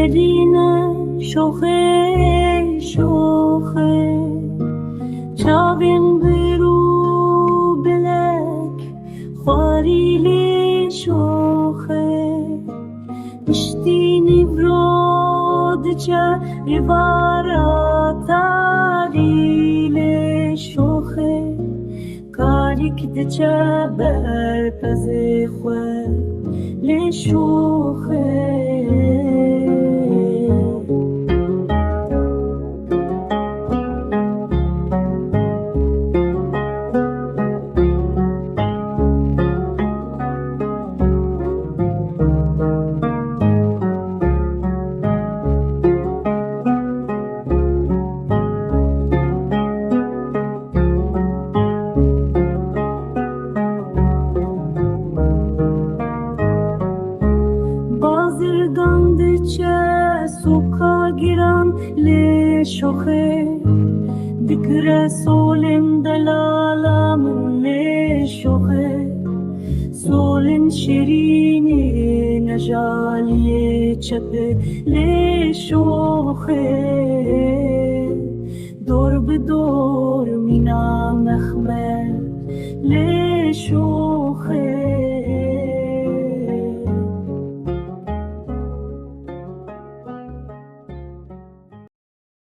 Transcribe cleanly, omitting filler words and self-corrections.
شیرینه شوخه شوخه چاوین برو بلک خواریلی شوخه اشتی نورود چه ریوارا تاریل شوخه کاری که چه بر پزی خواه لشوخه شوخه دکر سولن دلالا من شوخه سولن شیرینی نجالی چپه لشوخه دور بدور مینا مخمل لشوخه